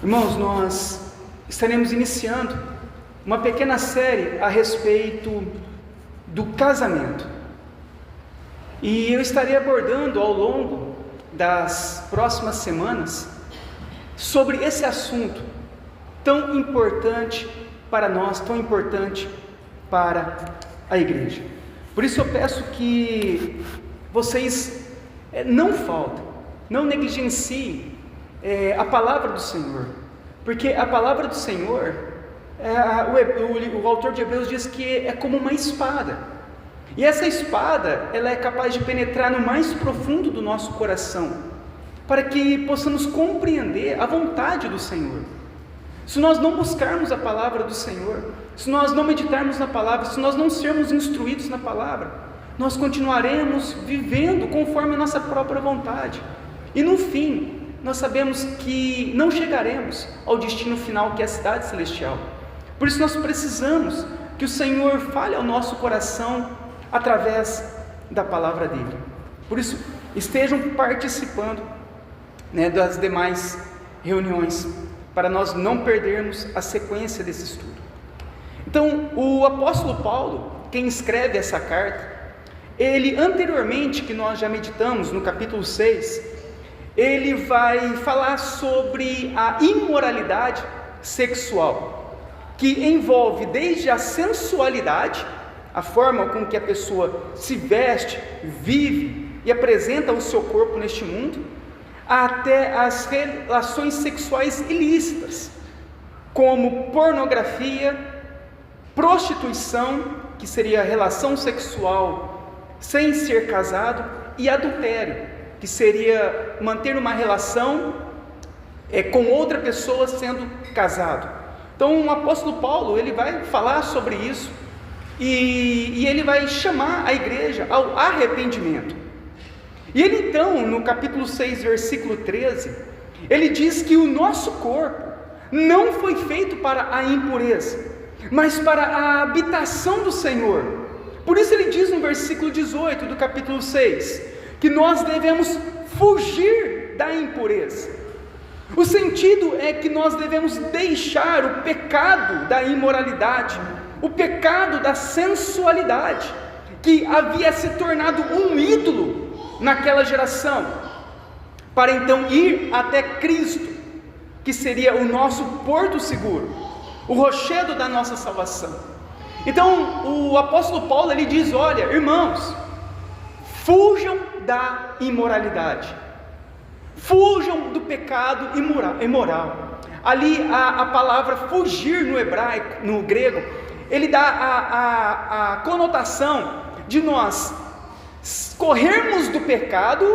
Irmãos, nós estaremos iniciando uma pequena série a respeito do casamento. E eu estarei abordando ao longo das próximas semanas sobre esse assunto tão importante para nós, tão importante para a igreja. Por isso eu peço que vocês não negligenciem a palavra do Senhor, porque a palavra do Senhor, o autor de Hebreus diz que é como uma espada, e essa espada, ela é capaz de penetrar no mais profundo do nosso coração, para que possamos compreender a vontade do Senhor. Se nós não buscarmos a palavra do Senhor, se nós não meditarmos na palavra, se nós não sermos instruídos na palavra, nós continuaremos vivendo conforme a nossa própria vontade, e no fim, nós sabemos que não chegaremos ao destino final, que é a cidade celestial. Por isso nós precisamos que o Senhor fale ao nosso coração através da palavra dele. Por isso, estejam participando das demais reuniões, para nós não perdermos a sequência desse estudo. Então, o apóstolo Paulo, quem escreve essa carta, ele anteriormente, que nós já meditamos no capítulo 6, ele vai falar sobre a imoralidade sexual, que envolve desde a sensualidade, a forma com que a pessoa se veste, vive e apresenta o seu corpo neste mundo, até as relações sexuais ilícitas, como pornografia, prostituição, que seria a relação sexual sem ser casado, e adultério, que seria manter uma relação com outra pessoa sendo casado. Então o apóstolo Paulo, ele vai falar sobre isso, e ele vai chamar a igreja ao arrependimento. E ele então, no capítulo 6, versículo 13, ele diz que o nosso corpo não foi feito para a impureza, mas para a habitação do Senhor. Por isso ele diz no versículo 18 do capítulo 6, que nós devemos fugir da impureza. O sentido é que nós devemos deixar o pecado da imoralidade, o pecado da sensualidade, que havia se tornado um ídolo naquela geração, para então ir até Cristo, que seria o nosso porto seguro, o rochedo da nossa salvação. Então o apóstolo Paulo, ele diz: olha, irmãos, fujam da imoralidade, fujam do pecado imoral. Ali a palavra fugir no hebraico, no grego, ele dá a conotação de nós corrermos do pecado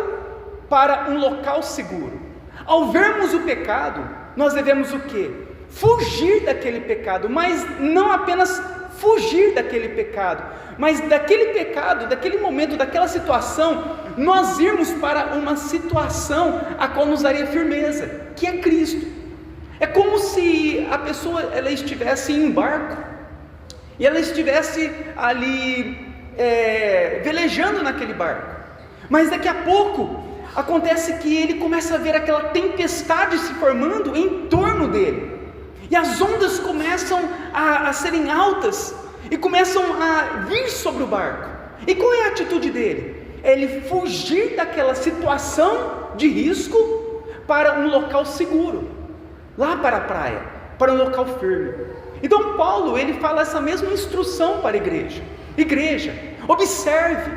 para um local seguro. Ao vermos o pecado, nós devemos o quê? Fugir daquele pecado, mas não apenas fugir daquele pecado, mas daquele pecado, daquele momento, daquela situação, nós irmos para uma situação a qual nos daria firmeza, que é Cristo. É como se a pessoa ela estivesse em um barco, e ela estivesse ali velejando naquele barco, mas daqui a pouco acontece que ele começa a ver aquela tempestade se formando em torno dele, e as ondas começam a serem altas, e começam a vir sobre o barco. E qual é a atitude dele? É ele fugir daquela situação de risco para um local seguro, lá para a praia, para um local firme. Então Paulo, ele fala essa mesma instrução para a igreja. Igreja, observe,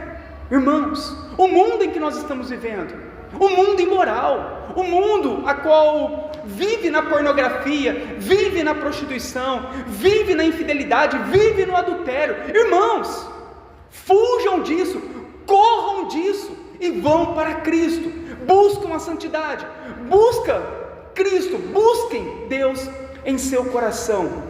irmãos, o mundo em que nós estamos vivendo, o mundo imoral, o mundo a qual vive na pornografia, vive na prostituição, vive na infidelidade, vive no adultério. Irmãos, fujam disso, corram disso e vão para Cristo, buscam a santidade, buscam Cristo, busquem Deus em seu coração.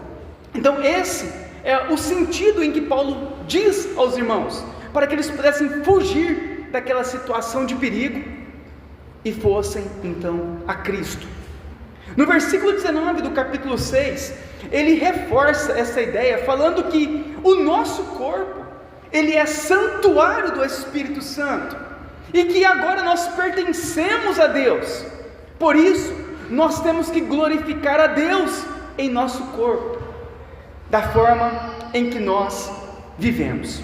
Então esse é o sentido em que Paulo diz aos irmãos, para que eles pudessem fugir daquela situação de perigo e fossem então a Cristo. No versículo 19 do capítulo 6, ele reforça essa ideia, falando que o nosso corpo, ele é santuário do Espírito Santo, e que agora nós pertencemos a Deus. Por isso, nós temos que glorificar a Deus em nosso corpo, da forma em que nós vivemos.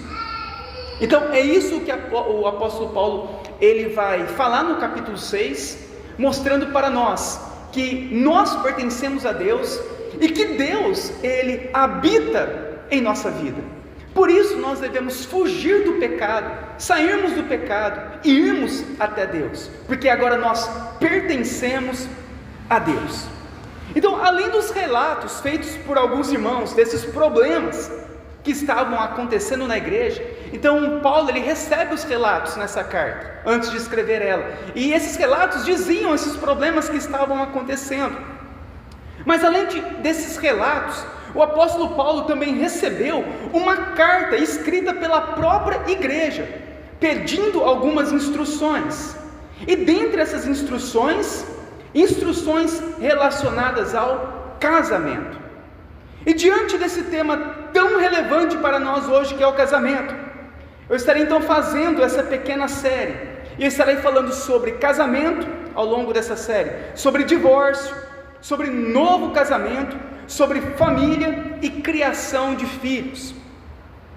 Então é isso que o apóstolo Paulo ele vai falar no capítulo 6, mostrando para nós que nós pertencemos a Deus e que Deus ele habita em nossa vida. Por isso nós devemos fugir do pecado, sairmos do pecado e irmos até Deus, porque agora nós pertencemos a Deus. Então, além dos relatos feitos por alguns irmãos desses problemas que estavam acontecendo na igreja, então Paulo ele recebe os relatos nessa carta antes de escrever ela, e esses relatos diziam esses problemas que estavam acontecendo. Mas além desses relatos, o apóstolo Paulo também recebeu uma carta escrita pela própria igreja, pedindo algumas instruções, e dentre essas instruções relacionadas ao casamento. E diante desse tema tão relevante para nós hoje, que é o casamento, eu estarei então fazendo essa pequena série, e eu estarei falando sobre casamento ao longo dessa série, sobre divórcio, sobre novo casamento, sobre família e criação de filhos.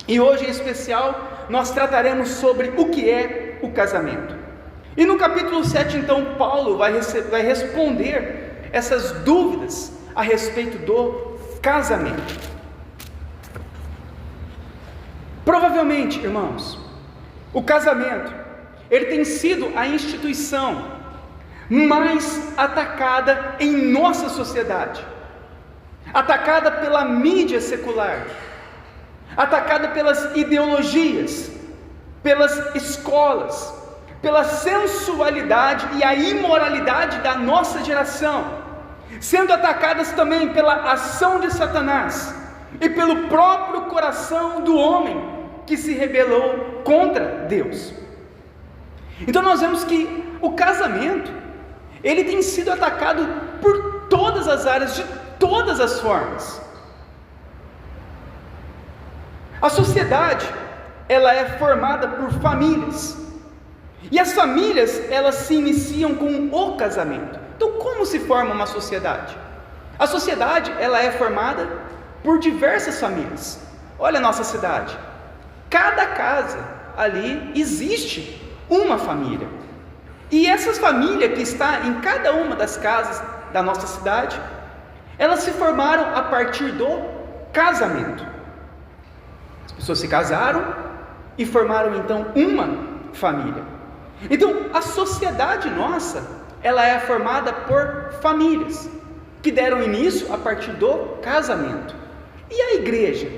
E hoje em especial nós trataremos sobre o que é o casamento. E no capítulo 7 então Paulo vai responder essas dúvidas a respeito do casamento. Provavelmente, irmãos, o casamento ele tem sido a instituição mais atacada em nossa sociedade, atacada pela mídia secular, atacada pelas ideologias, pelas escolas, pela sensualidade e a imoralidade da nossa geração, sendo atacadas também pela ação de Satanás e pelo próprio coração do homem que se rebelou contra Deus. Então nós vemos que o casamento ele tem sido atacado por todas as áreas, de todas as formas. A sociedade ela é formada por famílias, e as famílias elas se iniciam com o casamento. Então como se forma uma sociedade? A sociedade ela é formada por diversas famílias. Olha a nossa cidade, cada casa ali existe uma família, e essa família que está em cada uma das casas da nossa cidade, elas se formaram a partir do casamento. As pessoas se casaram e formaram então uma família. Então a sociedade nossa, ela é formada por famílias que deram início a partir do casamento. E a igreja,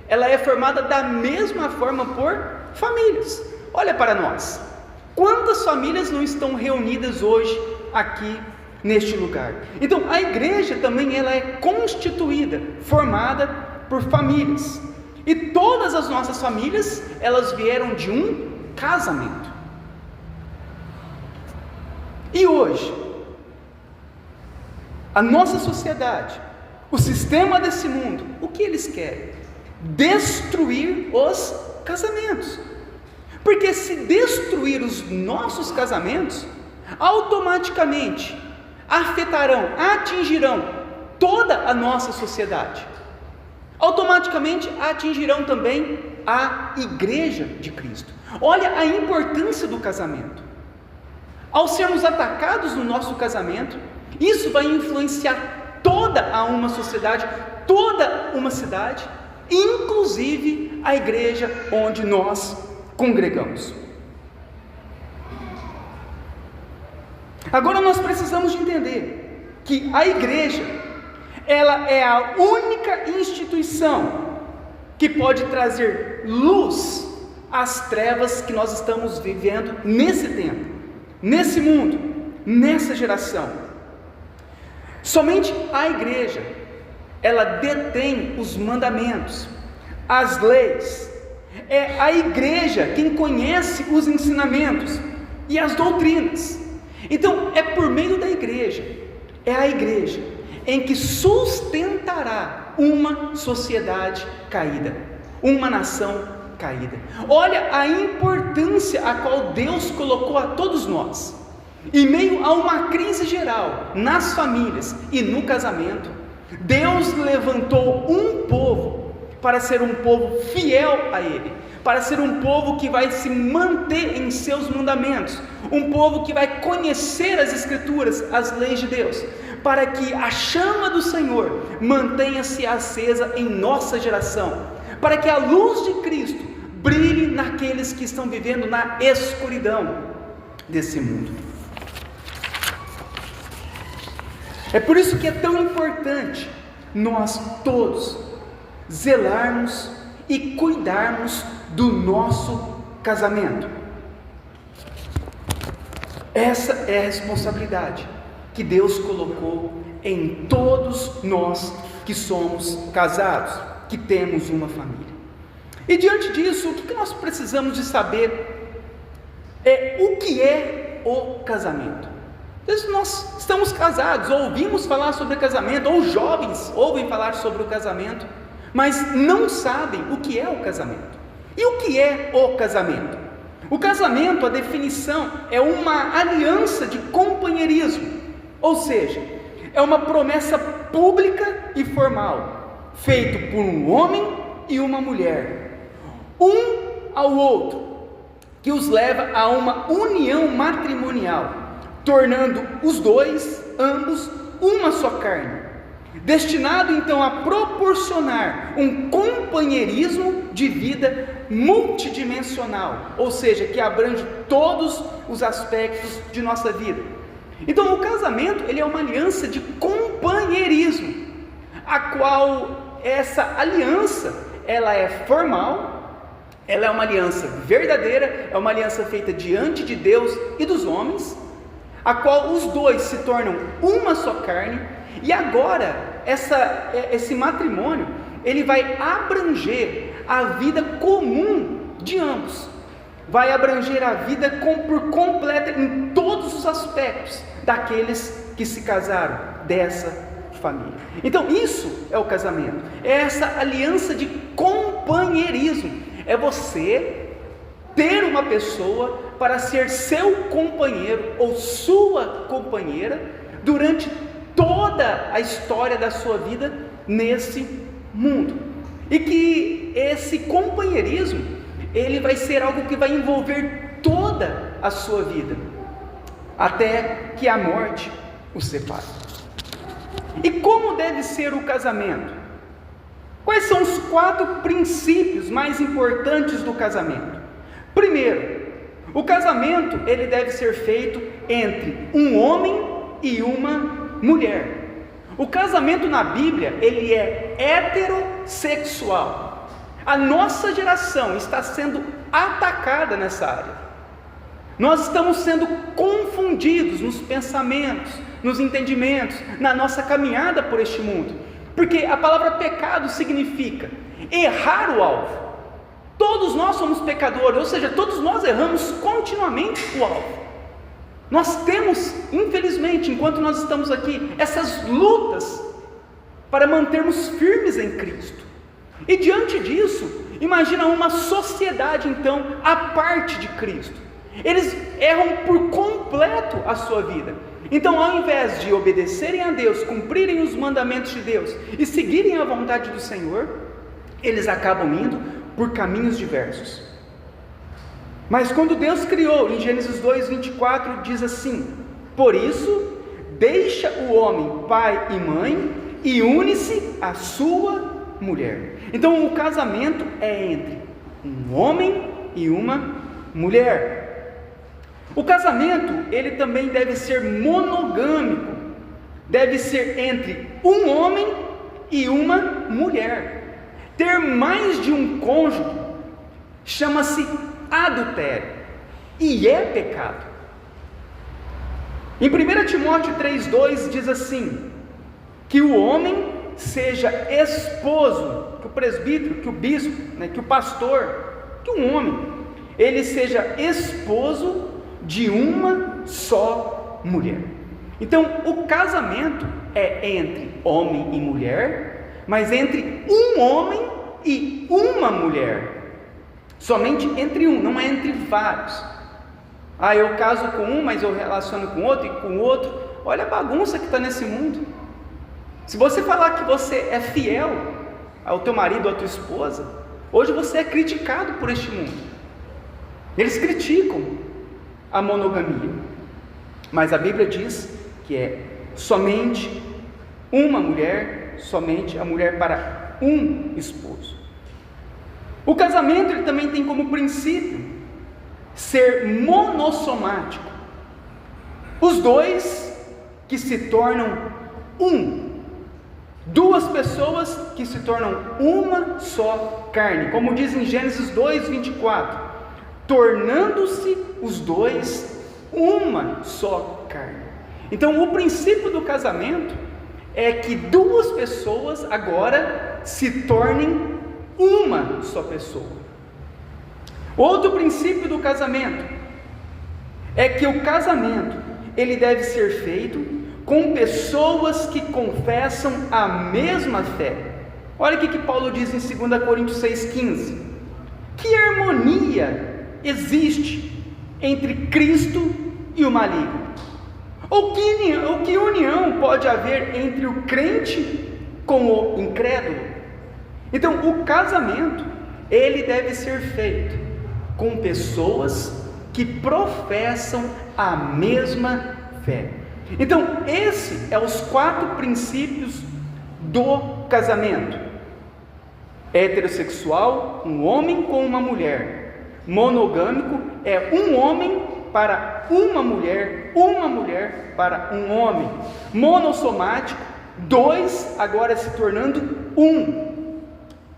ela é formada da mesma forma por famílias. Olha para nós, quantas famílias não estão reunidas hoje aqui neste lugar? Então a igreja também ela é constituída, formada por famílias, e todas as nossas famílias elas vieram de um casamento. E hoje a nossa sociedade, o sistema desse mundo, o que eles querem? Destruir os casamentos. Porque se destruir os nossos casamentos, automaticamente atingirão toda a nossa sociedade. Automaticamente atingirão também a igreja de Cristo. Olha a importância do casamento. Ao sermos atacados no nosso casamento, isso vai influenciar toda uma sociedade, toda uma cidade, inclusive a igreja onde nós congregamos. Agora nós precisamos de entender que a igreja, ela é a única instituição que pode trazer luz às trevas que nós estamos vivendo nesse tempo, nesse mundo, nessa geração. Somente a igreja, ela detém os mandamentos, as leis. É a igreja quem conhece os ensinamentos e as doutrinas. Então é por meio da igreja, é a igreja em que sustentará uma sociedade caída, uma nação caída. Olha a importância a qual Deus colocou a todos nós. Em meio a uma crise geral nas famílias e no casamento, Deus levantou um povo para ser um povo fiel a Ele, para ser um povo que vai se manter em seus mandamentos, um povo que vai conhecer as Escrituras, as leis de Deus, para que a chama do Senhor mantenha-se acesa em nossa geração, para que a luz de Cristo brilhe naqueles que estão vivendo na escuridão desse mundo. É por isso que é tão importante nós todos zelarmos e cuidarmos do nosso casamento. Essa é a responsabilidade que Deus colocou em todos nós que somos casados, que temos uma família. E diante disso, o que nós precisamos de saber é o que é o casamento. Às vezes nós estamos casados, ou ouvimos falar sobre casamento, ou jovens ouvem falar sobre o casamento, mas não sabem o que é o casamento. E o que é o casamento? O casamento, a definição, é uma aliança de companheirismo, ou seja, é uma promessa pública e formal, feito por um homem e uma mulher, um ao outro, que os leva a uma união matrimonial, tornando os dois, ambos, uma só carne, destinado então a proporcionar um companheirismo de vida multidimensional, ou seja, que abrange todos os aspectos de nossa vida. Então o casamento, ele é uma aliança de companheirismo, a qual essa aliança, ela é formal, ela é uma aliança verdadeira, é uma aliança feita diante de Deus e dos homens, a qual os dois se tornam uma só carne. E agora, esse matrimônio, ele vai abranger a vida comum de ambos, vai abranger a vida por completa, em todos os aspectos, daqueles que se casaram, dessa família. Então isso é o casamento, é essa aliança de companheirismo, é você ter uma pessoa para ser seu companheiro ou sua companheira durante toda a história da sua vida nesse mundo, e que esse companheirismo, ele vai ser algo que vai envolver toda a sua vida, até que a morte os separe. E como deve ser o casamento? Quais são os 4 princípios mais importantes do casamento? Primeiro, o casamento, ele deve ser feito entre um homem e uma mulher. O casamento na Bíblia, ele é heterossexual. A nossa geração está sendo atacada nessa área. Nós estamos sendo confundidos nos pensamentos, nos entendimentos, na nossa caminhada por este mundo, porque a palavra pecado significa errar o alvo. Todos nós somos pecadores, ou seja, todos nós erramos continuamente o alvo. Nós temos, infelizmente, enquanto nós estamos aqui, essas lutas para mantermos firmes em Cristo. E diante disso, imagina uma sociedade então à parte de Cristo. Eles erram por completo a sua vida. Então, ao invés de obedecerem a Deus, cumprirem os mandamentos de Deus e seguirem a vontade do Senhor, eles acabam indo por caminhos diversos. Mas quando Deus criou, em Gênesis 2:24 diz assim: por isso, deixa o homem pai e mãe e une-se à sua mulher. Então o casamento é entre um homem e uma mulher. O casamento, ele também deve ser monogâmico, deve ser entre um homem e uma mulher. Ter mais de um cônjuge chama-se adultério, e é pecado. Em 1 Timóteo 3,2 diz assim: que o homem seja esposo, que o presbítero, que o bispo, que o pastor, que um homem, ele seja esposo de uma só mulher. Então o casamento é entre homem e mulher, mas entre um homem e uma mulher, somente entre um, não é entre vários. Eu caso com um, mas eu relaciono com outro e com outro. Olha a bagunça que está nesse mundo. Se você falar que você é fiel ao teu marido ou à tua esposa, hoje você é criticado por este mundo. Eles criticam a monogamia, mas a Bíblia diz que é somente uma mulher, somente a mulher para um esposo. O casamento ele também tem como princípio ser monossomático. Os dois que se tornam um. Duas pessoas que se tornam uma só carne. Como diz em Gênesis 2:24. Tornando-se os dois uma só carne. Então o princípio do casamento é que duas pessoas agora se tornem uma só pessoa. Outro princípio do casamento é que o casamento ele deve ser feito com pessoas que confessam a mesma fé. Olha o que Paulo diz em 2 Coríntios 6,15. Que harmonia existe entre Cristo e o maligno? Ou que união pode haver entre o crente com o incrédulo? Então o casamento ele deve ser feito com pessoas que professam a mesma fé. Então, esses são os 4 princípios do casamento: heterossexual, um homem com uma mulher; monogâmico é um homem para uma mulher para um homem; monossomático, 2 agora se tornando um,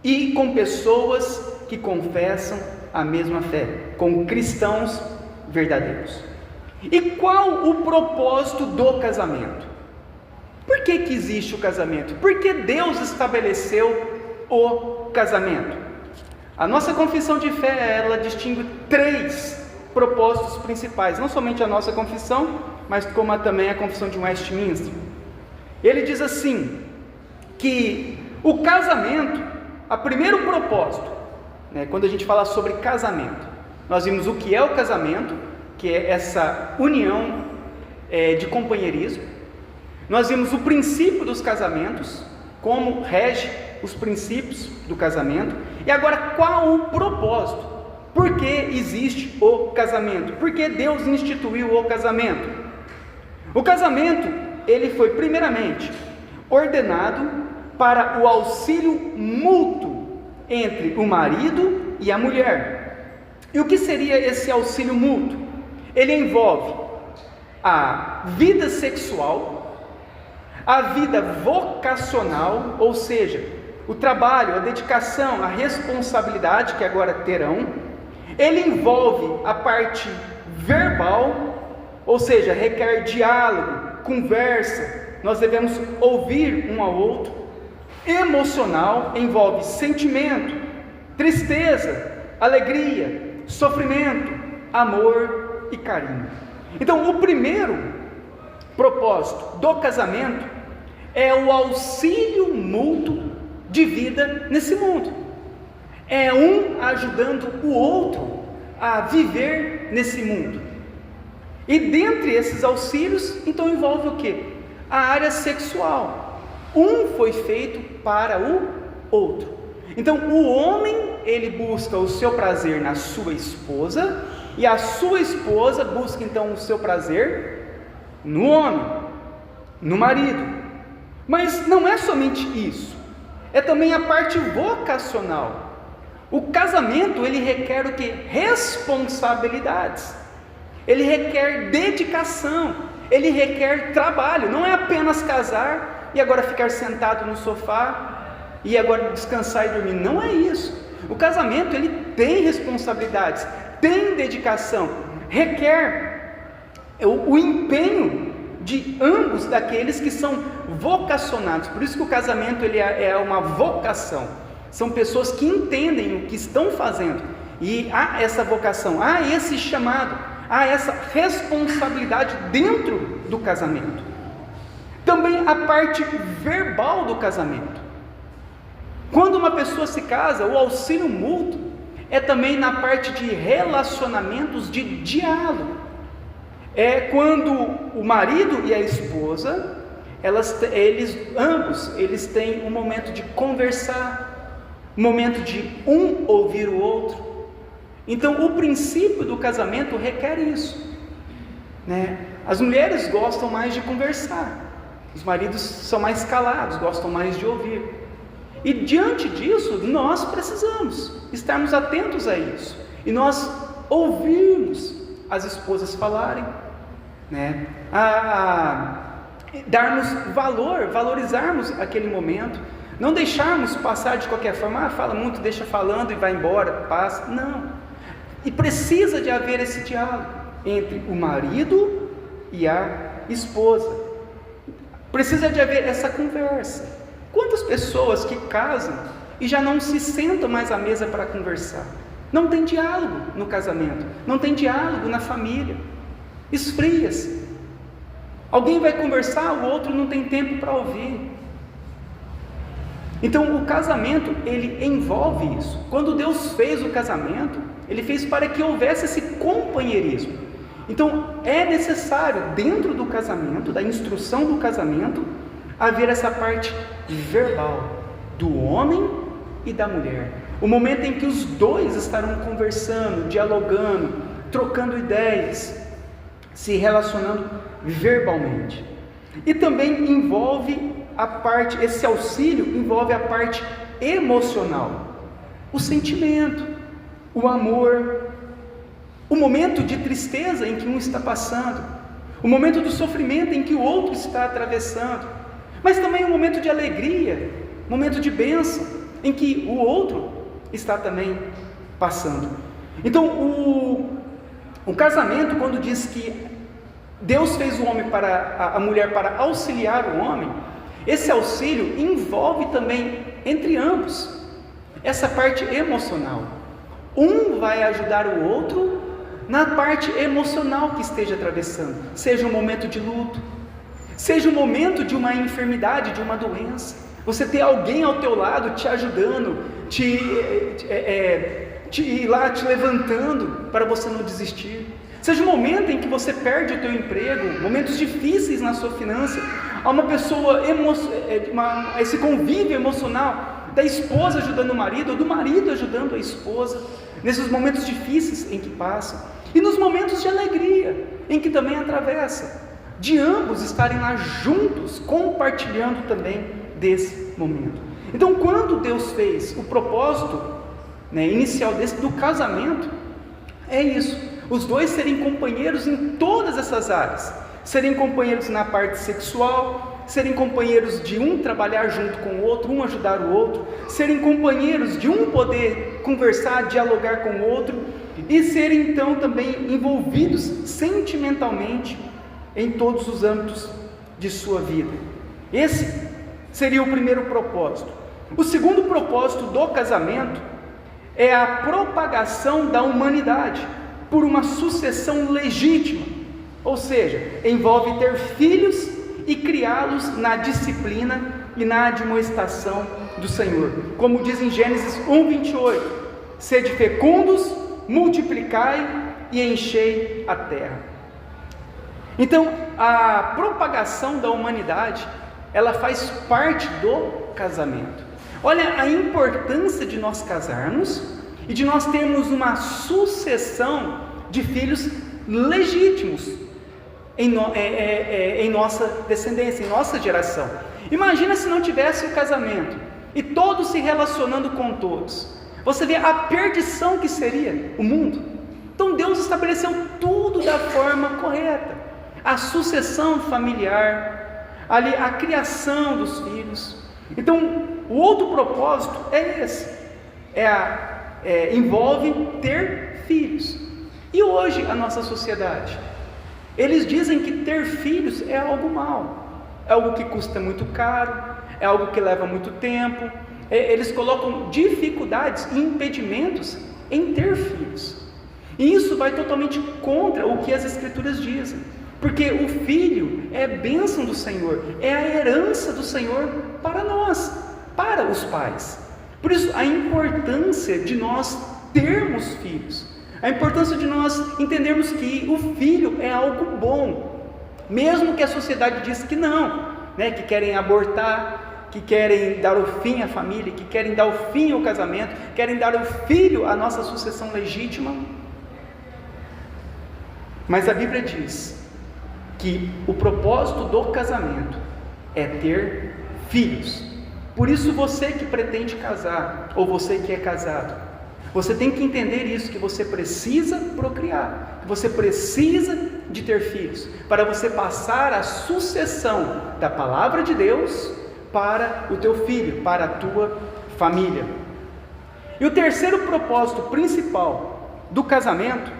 e com pessoas que confessam a mesma fé, com cristãos verdadeiros. E qual o propósito do casamento? Por que existe o casamento? Por que Deus estabeleceu o casamento? A nossa confissão de fé, ela distingue 3 propósitos principais, não somente a nossa confissão, mas como também a confissão de Westminster. Ele diz assim, que o casamento, o primeiro propósito, quando a gente fala sobre casamento, nós vimos o que é o casamento, que é essa união de companheirismo. Nós vimos o princípio dos casamentos, como rege os princípios do casamento. E agora, qual o propósito? Por que existe o casamento? Por que Deus instituiu o casamento? O casamento, ele foi primeiramente ordenado para o auxílio mútuo entre o marido e a mulher. E o que seria esse auxílio mútuo? Ele envolve a vida sexual, a vida vocacional, ou seja, o trabalho, a dedicação, a responsabilidade que agora terão. Ele envolve a parte verbal, ou seja, requer diálogo, conversa, nós devemos ouvir um ao outro. Emocional, envolve sentimento, tristeza, alegria, sofrimento, amor e carinho. Então, o primeiro propósito do casamento é o auxílio mútuo de vida nesse mundo. É um ajudando o outro a viver nesse mundo. E dentre esses auxílios, então envolve o quê? A área sexual. Um foi feito para o outro. Então o homem, ele busca o seu prazer na sua esposa, e a sua esposa busca então o seu prazer no homem, no marido. Mas não é somente isso, é também a parte vocacional. O casamento, ele requer o quê? Responsabilidades. Ele requer dedicação, ele requer trabalho. Não é apenas casar e agora ficar sentado no sofá e agora descansar e dormir. Não é isso. O casamento, ele tem responsabilidades, tem dedicação, requer o empenho de ambos daqueles que são vocacionados. Por isso que o casamento, ele é uma vocação. São pessoas que entendem o que estão fazendo, e há essa vocação, há esse chamado, há essa responsabilidade dentro do casamento. Também a parte verbal do casamento. Quando uma pessoa se casa, o auxílio mútuo é também na parte de relacionamentos de diálogo. é quando o marido e a esposa, eles têm um momento de conversar, um momento de um ouvir o outro. Então, o princípio do casamento requer isso, né? As mulheres gostam mais de conversar, os maridos são mais calados, gostam mais de ouvir. E diante disso, nós precisamos estarmos atentos a isso, e nós ouvirmos as esposas falarem, né? Darmos valor, valorizarmos aquele momento, não deixarmos passar de qualquer forma, fala muito, deixa falando e vai embora, passa, não. E precisa de haver esse diálogo entre o marido e a esposa, precisa de haver essa conversa. Quantas pessoas que casam e já não se sentam mais à mesa para conversar? Não tem diálogo no casamento, não tem diálogo na família, esfria-se. Alguém vai conversar, o outro não tem tempo para ouvir. Então o casamento, ele envolve isso. Quando Deus fez o casamento, Ele fez para que houvesse esse companheirismo. Então é necessário, dentro do casamento, da instrução do casamento, haver essa parte verbal do homem e da mulher, o momento em que os dois estarão conversando, dialogando, trocando ideias, se relacionando verbalmente. E também envolve a parte, esse auxílio envolve a parte emocional, o sentimento, o amor, o momento de tristeza em que um está passando, o momento do sofrimento em que o outro está atravessando, mas também o momento de alegria, momento de bênção em que o outro está também passando. Então o casamento, quando diz que Deus fez o homem para a mulher para auxiliar o homem, esse auxílio envolve também entre ambos essa parte emocional. Um vai ajudar o outro na parte emocional que esteja atravessando, seja um momento de luto, seja um momento de uma enfermidade, de uma doença. Você ter alguém ao teu lado te ajudando, te levantando para você não desistir. Seja um momento em que você perde o teu emprego, momentos difíceis na sua finança, há uma pessoa, esse convívio emocional da esposa ajudando o marido, ou do marido ajudando a esposa, nesses momentos difíceis em que passam, e nos momentos de alegria, em que também atravessa, de ambos estarem lá juntos, compartilhando também desse momento. Então, quando Deus fez o propósito inicial do casamento, é isso, os dois serem companheiros em todas essas áreas, serem companheiros na parte sexual, serem companheiros de um trabalhar junto com o outro, um ajudar o outro, serem companheiros de um poder conversar, dialogar com o outro, e serem então também envolvidos sentimentalmente em todos os âmbitos de sua vida. Esse seria o primeiro propósito. O segundo propósito do casamento é a propagação da humanidade por uma sucessão legítima, ou seja, envolve ter filhos e criá-los na disciplina e na admoestação do Senhor, como diz em Gênesis 1:28, sede fecundos, multiplicai e enchei a terra. Então, a propagação da humanidade, ela faz parte do casamento. Olha a importância de nós casarmos e de nós termos uma sucessão de filhos legítimos em nossa descendência, em nossa geração. Imagina se não tivesse o casamento e todos se relacionando com todos. Você vê a perdição que seria o mundo. Então Deus estabeleceu tudo da forma correta, a sucessão familiar, ali a criação dos filhos. Então o outro propósito é esse, envolve ter filhos. E hoje a nossa sociedade, eles dizem que ter filhos é algo mau, é algo que custa muito caro, é algo que leva muito tempo. Eles colocam dificuldades e impedimentos em ter filhos, e isso vai totalmente contra o que as Escrituras dizem, porque o filho é bênção do Senhor, é a herança do Senhor para nós, para os pais. Por isso a importância de nós termos filhos, A importância de nós entendermos que o filho é algo bom, mesmo que a sociedade diz que não, né? Que querem abortar, que querem dar o fim à família, que querem dar o fim ao casamento, querem dar o filho à nossa sucessão legítima. Mas a Bíblia diz que o propósito do casamento é ter filhos. Por isso você que pretende casar, ou você que é casado, você tem que entender isso, que você precisa procriar, que você precisa de ter filhos, para você passar a sucessão da palavra de Deus para o teu filho, para a tua família. E o terceiro propósito principal do casamento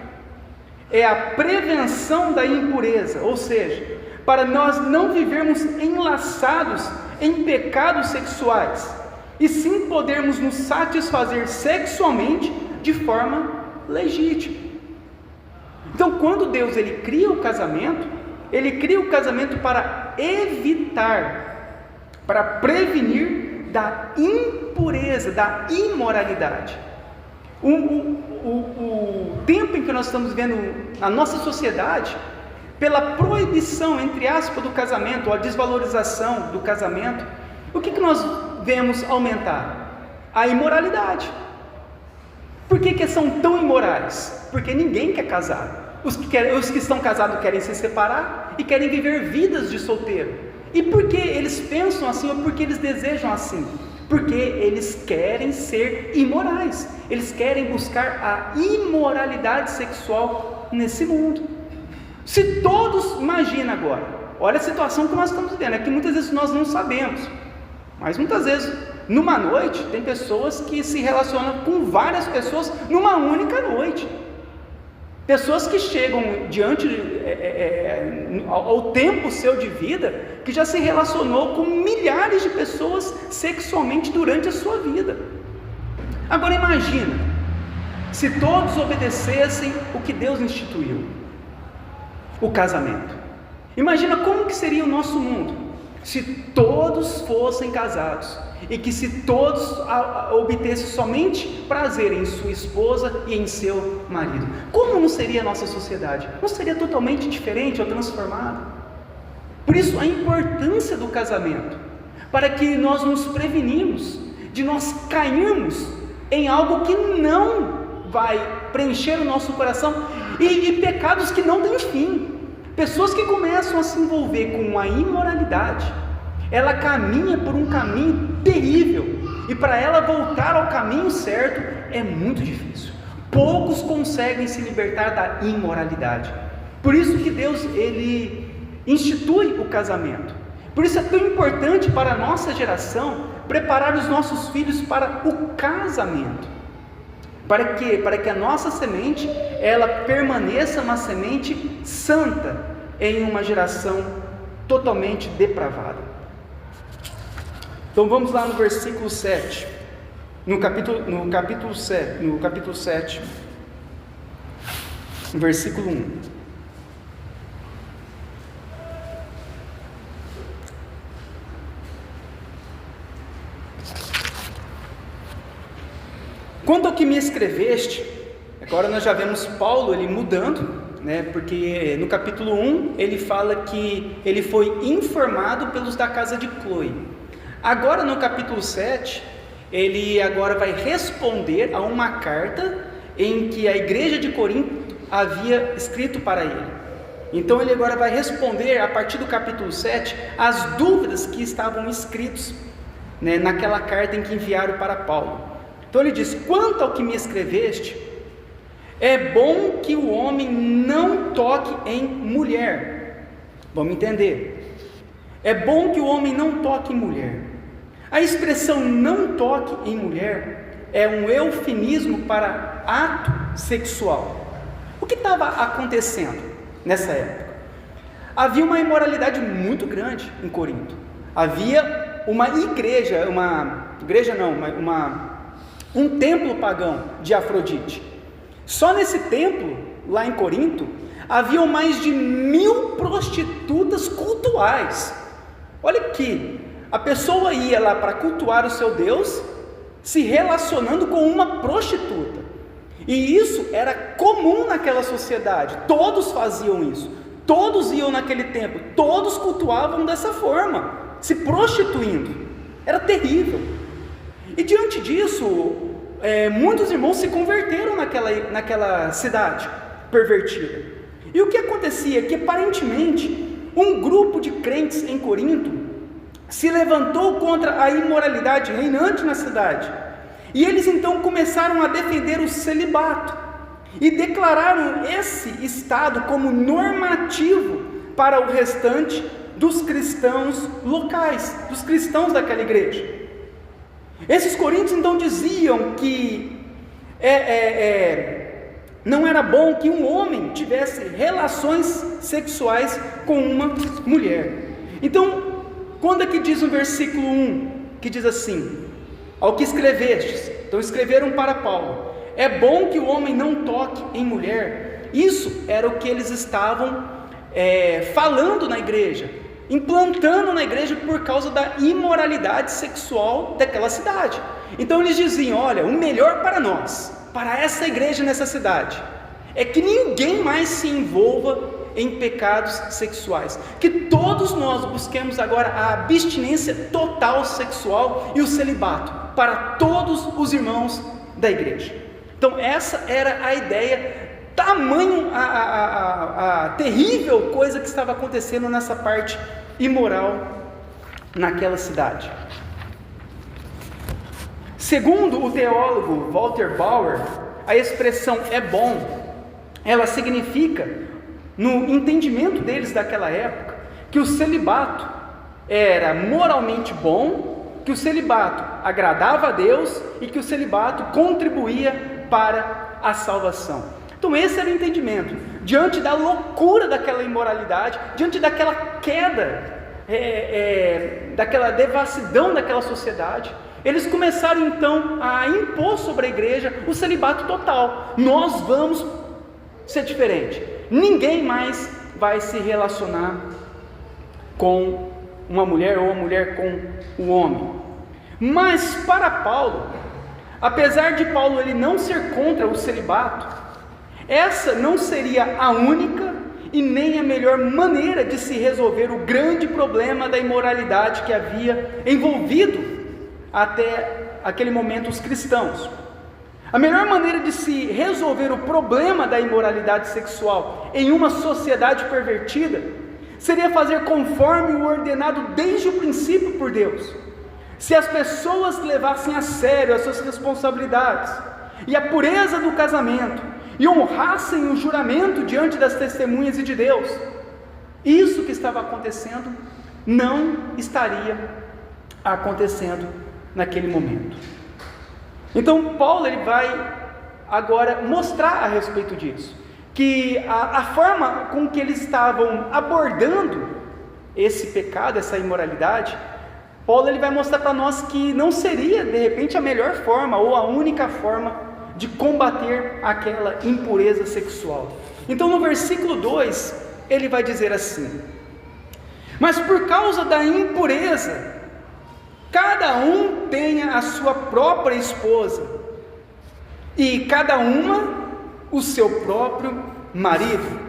é a prevenção da impureza, ou seja, para nós não vivermos enlaçados em pecados sexuais, e sim podermos nos satisfazer sexualmente de forma legítima. Então, quando Deus ele cria o casamento para evitar, para prevenir da impureza, da imoralidade. O tempo em que nós estamos vivendo na nossa sociedade, pela proibição, entre aspas, do casamento, ou a desvalorização do casamento, o que nós vemos aumentar? A imoralidade. Por que são tão imorais? Porque ninguém quer casar. Os que estão casados querem se separar e querem viver vidas de solteiro. E por que eles pensam assim, ou por que eles desejam assim? Porque eles querem ser imorais. Eles querem buscar a imoralidade sexual nesse mundo. Se todos, imagina agora, olha a situação que nós estamos vivendo, é que muitas vezes nós não sabemos, mas muitas vezes, numa noite, tem pessoas que se relacionam com várias pessoas numa única noite. Pessoas que chegam diante, ao tempo seu de vida, que já se relacionou com milhares de pessoas sexualmente durante a sua vida. Agora imagina, se todos obedecessem o que Deus instituiu, o casamento. Imagina como que seria o nosso mundo, se todos fossem casados, e que se todos obtessem somente prazer em sua esposa e em seu marido. Como não seria a nossa sociedade? Não seria totalmente diferente ou transformada? Por isso a importância do casamento, para que nós nos prevenimos de nós cairmos em algo que não vai preencher o nosso coração, e pecados que não têm fim. Pessoas que começam a se envolver com a imoralidade, ela caminha por um caminho terrível, e para ela voltar ao caminho certo é muito difícil. Poucos conseguem se libertar da imoralidade. Por isso que Deus ele institui o casamento. Por isso é tão importante para a nossa geração preparar os nossos filhos para o casamento. Para quê? Para que a nossa semente ela permaneça uma semente santa em uma geração totalmente depravada. Então vamos lá no versículo 7, no capítulo 7, no versículo 1. Quanto ao que me escreveste, agora nós já vemos Paulo ele mudando, né? Porque no capítulo 1 ele fala que ele foi informado pelos da casa de Cloe. Agora no capítulo 7, ele agora vai responder a uma carta em que a igreja de Corinto havia escrito para ele. Então ele agora vai responder a partir do capítulo 7 as dúvidas que estavam escritas, né, naquela carta em que enviaram para Paulo. Então ele diz: quanto ao que me escreveste, é bom que o homem não toque em mulher. Vamos entender. É bom que o homem não toque em mulher. A expressão não toque em mulher é um eufemismo para ato sexual. O que estava acontecendo nessa época? Havia uma imoralidade muito grande em Corinto. Havia uma igreja, um templo pagão de Afrodite. Só nesse templo, lá em Corinto, haviam mais de 1000 prostitutas cultuais. Olha aqui, a pessoa ia lá para cultuar o seu Deus, se relacionando com uma prostituta. E isso era comum naquela sociedade, todos faziam isso, todos iam naquele templo, todos cultuavam dessa forma, se prostituindo, era terrível. E diante disso, muitos irmãos se converteram naquela cidade pervertida. E o que acontecia? Que aparentemente um grupo de crentes em Corinto se levantou contra a imoralidade reinante na cidade, e eles então começaram a defender o celibato, e declararam esse estado como normativo para o restante dos cristãos locais, dos cristãos daquela igreja. Esses coríntios então diziam que não era bom que um homem tivesse relações sexuais com uma mulher. Então, quando é que diz no versículo 1, que diz assim: ao que escrevestes, então escreveram para Paulo, é bom que o homem não toque em mulher. Isso era o que eles estavam falando na igreja, implantando na igreja por causa da imoralidade sexual daquela cidade. Então eles diziam: olha, o melhor para nós, para essa igreja nessa cidade, é que ninguém mais se envolva em pecados sexuais, que todos nós busquemos agora a abstinência total sexual e o celibato para todos os irmãos da igreja. Então essa era a ideia, tamanho a terrível coisa que estava acontecendo nessa parte imoral naquela cidade. Segundo o teólogo Walter Bauer, a expressão é bom, ela significa, no entendimento deles daquela época, que o celibato era moralmente bom, que o celibato agradava a Deus e que o celibato contribuía para a salvação. Então esse era o entendimento, diante da loucura daquela imoralidade, diante daquela queda, daquela devassidão daquela sociedade. Eles começaram então a impor sobre a igreja o celibato total. Nós vamos ser diferente, ninguém mais vai se relacionar com uma mulher ou a mulher com o homem. Mas para Paulo, apesar de Paulo ele não ser contra o celibato, essa não seria a única e nem a melhor maneira de se resolver o grande problema da imoralidade que havia envolvido até aquele momento os cristãos. A melhor maneira de se resolver o problema da imoralidade sexual em uma sociedade pervertida seria fazer conforme o ordenado desde o princípio por Deus. Se as pessoas levassem a sério as suas responsabilidades e a pureza do casamento e honrassem o juramento diante das testemunhas e de Deus, isso que estava acontecendo não estaria acontecendo naquele momento. Então Paulo ele vai agora mostrar a respeito disso, que a forma com que eles estavam abordando esse pecado, essa imoralidade, Paulo ele vai mostrar para nós que não seria de repente a melhor forma ou a única forma de combater aquela impureza sexual. Então no versículo 2 ele vai dizer assim: mas por causa da impureza, cada um tenha a sua própria esposa, e cada uma o seu próprio marido.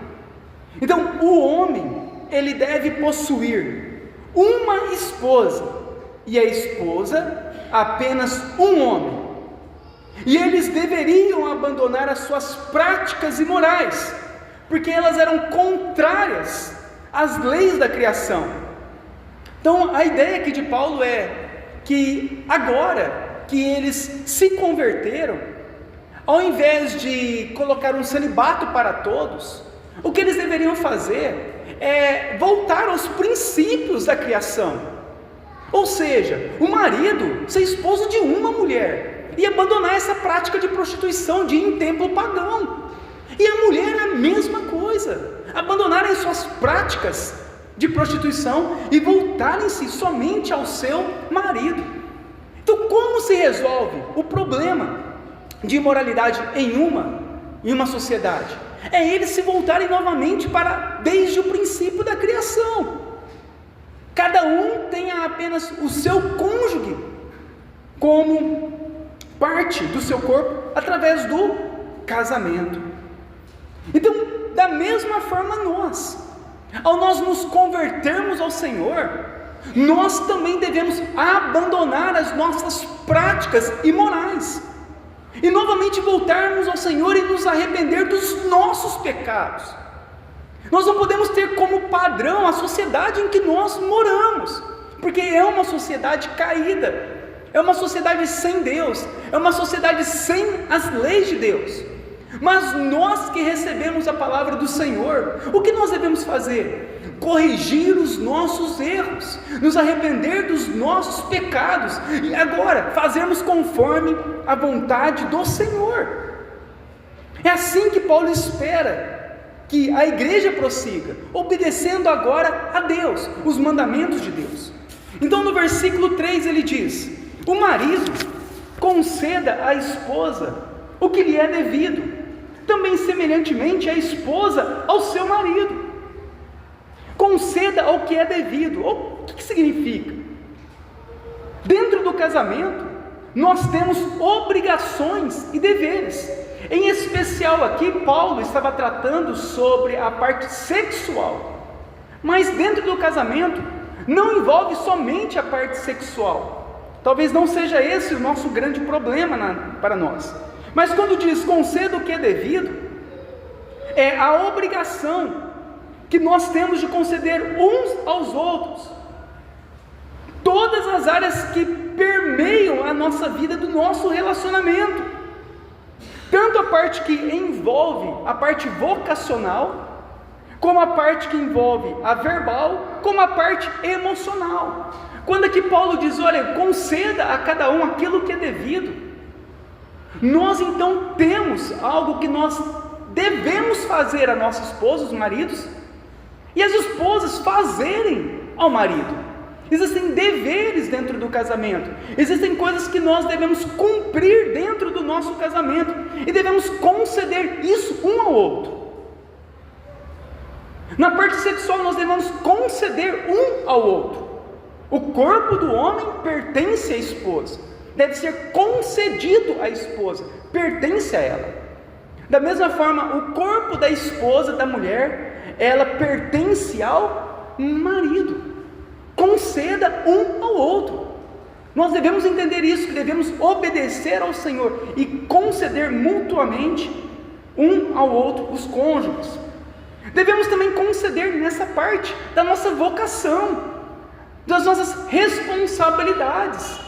Então o homem ele deve possuir uma esposa, e a esposa apenas um homem, e eles deveriam abandonar as suas práticas imorais, porque elas eram contrárias às leis da criação. Então a ideia aqui de Paulo é que agora que eles se converteram, ao invés de colocar um celibato para todos, o que eles deveriam fazer é voltar aos princípios da criação. Ou seja, o marido ser esposo de uma mulher e abandonar essa prática de prostituição, de ir em templo pagão. E a mulher é a mesma coisa, abandonarem suas práticas de prostituição e voltarem-se somente ao seu marido. Então como se resolve o problema de imoralidade em uma sociedade? É eles se voltarem novamente para desde o princípio da criação. Cada um tenha apenas o seu cônjuge como parte do seu corpo através do casamento. Então, da mesma forma ao nós nos convertermos ao Senhor, nós também devemos abandonar as nossas práticas imorais, e novamente voltarmos ao Senhor e nos arrepender dos nossos pecados. Nós não podemos ter como padrão a sociedade em que nós moramos, porque é uma sociedade caída, é uma sociedade sem Deus, é uma sociedade sem as leis de Deus. Mas nós que recebemos a palavra do Senhor, o que nós devemos fazer? Corrigir os nossos erros, nos arrepender dos nossos pecados, e agora fazermos conforme a vontade do Senhor. É assim que Paulo espera que a igreja prossiga, obedecendo agora a Deus, os mandamentos de Deus. Então no versículo 3 ele diz: o marido conceda à esposa o que lhe é devido, também semelhantemente a esposa ao seu marido. Conceda ao que é devido. O que significa? Dentro do casamento, nós temos obrigações e deveres. Em especial aqui, Paulo estava tratando sobre a parte sexual. Mas dentro do casamento, não envolve somente a parte sexual. Talvez não seja esse o nosso grande problema para nós. Mas quando diz conceda o que é devido, é a obrigação que nós temos de conceder uns aos outros, todas as áreas que permeiam a nossa vida, do nosso relacionamento, tanto a parte que envolve a parte vocacional, como a parte que envolve a verbal, como a parte emocional. Quando aqui Paulo diz, olha, conceda a cada um aquilo que é devido, nós então temos algo que nós devemos fazer a nossos esposos, os maridos, e as esposas fazerem ao marido. Existem deveres dentro do casamento, existem coisas que nós devemos cumprir dentro do nosso casamento, e devemos conceder isso um ao outro. Na parte sexual nós devemos conceder um ao outro. O corpo do homem pertence à esposa, deve ser concedido à esposa, pertence a ela. Da mesma forma, o corpo da esposa, da mulher, ela pertence ao marido. Conceda um ao outro. Nós devemos entender isso, que devemos obedecer ao Senhor e conceder mutuamente um ao outro, os cônjuges. Devemos também conceder nessa parte da nossa vocação, das nossas responsabilidades.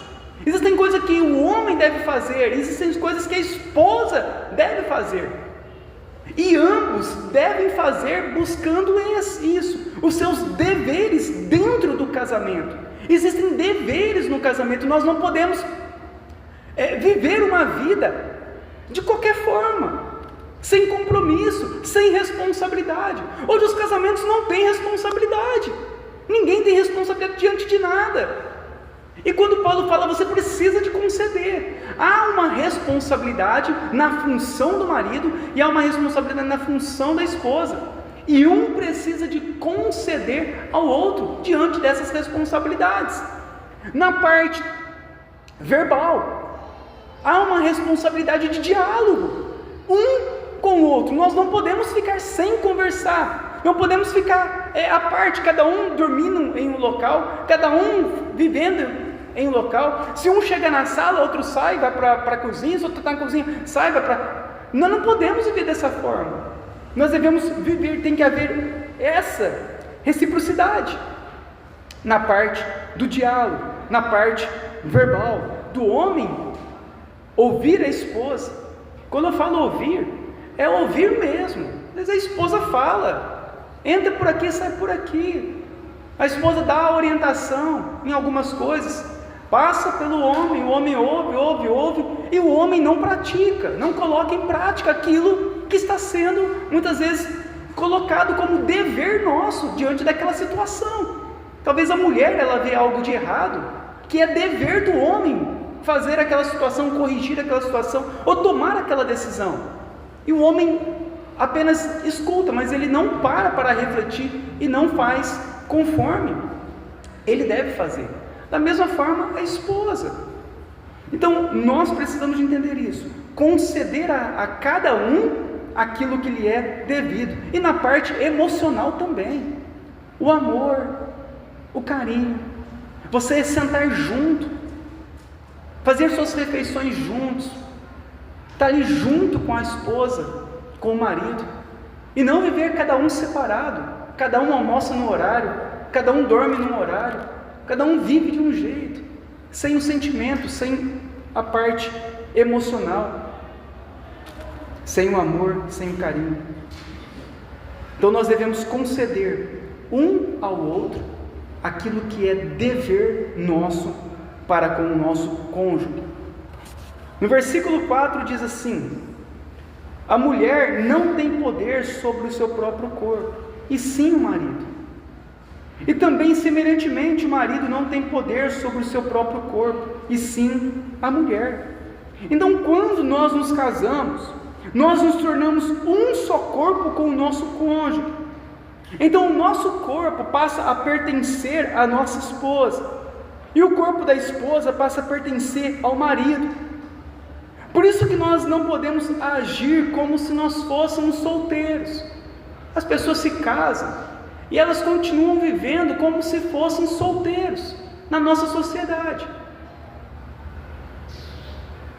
Existem coisas que o homem deve fazer, existem coisas que a esposa deve fazer, e ambos devem fazer buscando isso, os seus deveres dentro do casamento. Existem deveres no casamento, nós não podemos viver uma vida de qualquer forma, sem compromisso, sem responsabilidade. Hoje os casamentos não têm responsabilidade, ninguém tem responsabilidade diante de nada. E quando Paulo fala, você precisa de conceder. Há uma responsabilidade na função do marido e há uma responsabilidade na função da esposa. E um precisa de conceder ao outro diante dessas responsabilidades. Na parte verbal, há uma responsabilidade de diálogo, um com o outro. Nós não podemos ficar sem conversar. Não podemos ficar à parte, cada um dormindo em um local, cada um vivendo em um local. Se um chega na sala, outro sai, vai para a cozinha, se outro está na cozinha, sai, vai para... Nós não podemos viver dessa forma. Nós devemos viver, tem que haver essa reciprocidade na parte do diálogo, na parte verbal, do homem ouvir a esposa. Quando eu falo ouvir, é ouvir mesmo. Mas a esposa fala, entra por aqui, sai por aqui. A esposa dá a orientação em algumas coisas, passa pelo homem, o homem ouve, e o homem não pratica, não coloca em prática aquilo que está sendo muitas vezes colocado como dever nosso diante daquela situação. Talvez a mulher, ela vê algo de errado, que é dever do homem fazer aquela situação, corrigir aquela situação, ou tomar aquela decisão, e o homem apenas escuta, mas ele não para refletir e não faz conforme ele deve fazer. Da mesma forma a esposa, Então, nós precisamos de entender isso, conceder a cada um aquilo que lhe é devido, e na parte emocional também, o amor, o carinho, você sentar junto, fazer suas refeições juntos, estar ali junto com a esposa, com o marido, e não viver cada um separado, cada um almoça num horário, cada um dorme num horário, cada um vive de um jeito, sem o sentimento, sem a parte emocional, sem o amor, sem o carinho. Então nós devemos conceder um ao outro aquilo que é dever nosso para com o nosso cônjuge. No versículo 4 diz assim: a mulher não tem poder sobre o seu próprio corpo, e sim o marido. E também semelhantemente o marido não tem poder sobre o seu próprio corpo, e sim a mulher. Então, quando nós nos casamos, nós nos tornamos um só corpo com o nosso cônjuge. Então o nosso corpo passa a pertencer à nossa esposa, e o corpo da esposa passa a pertencer ao marido. Por isso que nós não podemos agir como se nós fôssemos solteiros. As pessoas se casam e elas continuam vivendo como se fossem solteiros na nossa sociedade.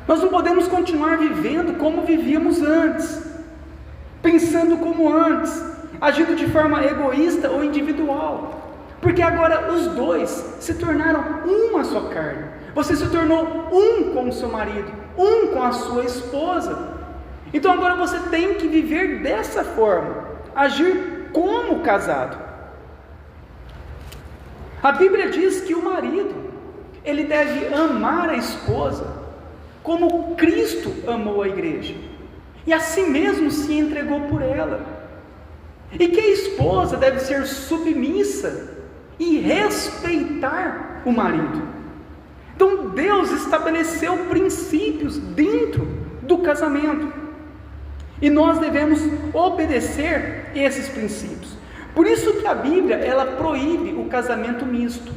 Nós não podemos continuar vivendo como vivíamos antes, pensando como antes, agindo de forma egoísta ou individual, porque agora os dois se tornaram uma só carne. Você se tornou um com o seu marido, um com a sua esposa. Então agora você tem que viver dessa forma, agir como casado. A Bíblia diz que o marido, ele deve amar a esposa como Cristo amou a igreja, e assim mesmo se entregou por ela, e que a esposa deve ser submissa e respeitar o marido. Então Deus estabeleceu princípios dentro do casamento, e nós devemos obedecer esses princípios. Por isso que a Bíblia, ela proíbe o casamento misto,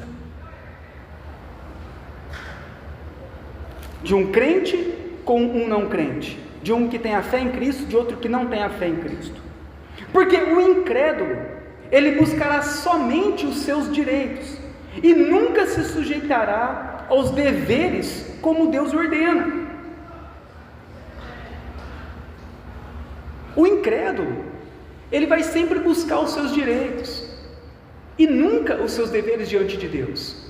de um crente com um não crente, de um que tem a fé em Cristo, de outro que não tem a fé em Cristo. Porque o incrédulo, ele buscará somente os seus direitos, e nunca se sujeitará aos deveres como Deus ordena. O incrédulo, ele vai sempre buscar os seus direitos, e nunca os seus deveres diante de Deus.